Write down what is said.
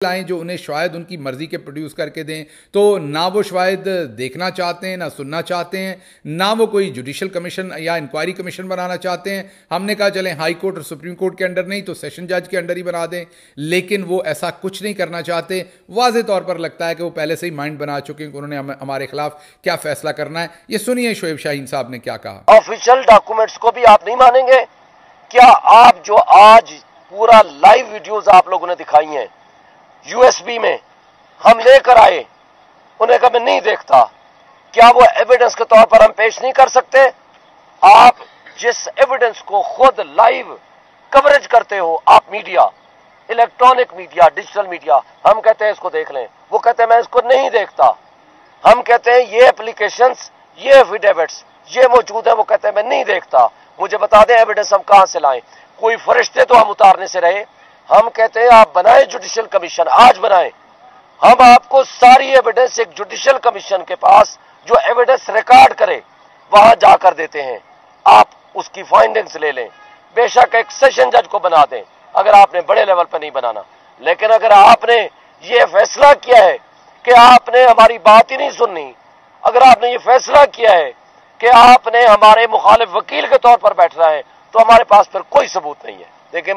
लाएं जो उन्हें शायद उनकी मर्जी के प्रोड्यूस करके दें, तो ना वो शायद देखना चाहते हैं, ना सुनना चाहते हैं, ना वो कोई जुडिशल कमीशन या इंक्वायरी कमीशन बनाना चाहते हैं। हमने कहा चलें हाई कोर्ट और सुप्रीम कोर्ट के अंडर नहीं तो सेशन जज के अंडर ही बना दें, लेकिन वो ऐसा कुछ नहीं करना चाहते। वाज़े तौर पर लगता है कि वो पहले से ही माइंड बना चुके हैं कि उन्होंने हमारे खिलाफ क्या फैसला करना है। ये सुनिए शोएब शाहीन साहब ने क्या कहा। ऑफिशियल डॉक्यूमेंट्स को भी आप नहीं मानेंगे क्या? आप जो आज पूरा लाइव वीडियोस आप लोगों ने दिखाई हैं यूएसबी में, हम लेकर आए, उन्हें कहा मैं नहीं देखता, क्या वो एविडेंस के तौर पर हम पेश नहीं कर सकते? आप जिस एविडेंस को खुद लाइव कवरेज करते हो, आप media, electronic media, digital media, हम कहते हैं इसको देख लें, वो कहते हैं मैं इसको नहीं देखता। हम कहते हैं ये एप्लीकेशंस, ये एफिडेविट्स ये मौजूद है, वो कहते हैं मैं नहीं देखता, मुझे बता दें एविडेंस हम कहां से लाएं। कोई फरिश्ते तो हम उतारने से रहे। हम कहते हैं आप बनाए जुडिशियल कमीशन, आज बनाए, हम आपको सारी एविडेंस एक जुडिशियल कमीशन के पास जो एविडेंस रिकॉर्ड करे वहां जाकर देते हैं, आप उसकी फाइंडिंग्स ले लें। बेशक एक सेशन जज को बना दें अगर आपने बड़े लेवल पर नहीं बनाना, लेकिन अगर आपने ये फैसला किया है कि आपने हमारी बात ही नहीं सुननी, अगर आपने ये फैसला किया है कि आपने हमारे मुखालिफ वकील के तौर पर बैठना है, तो हमारे पास फिर कोई सबूत नहीं है। देखिए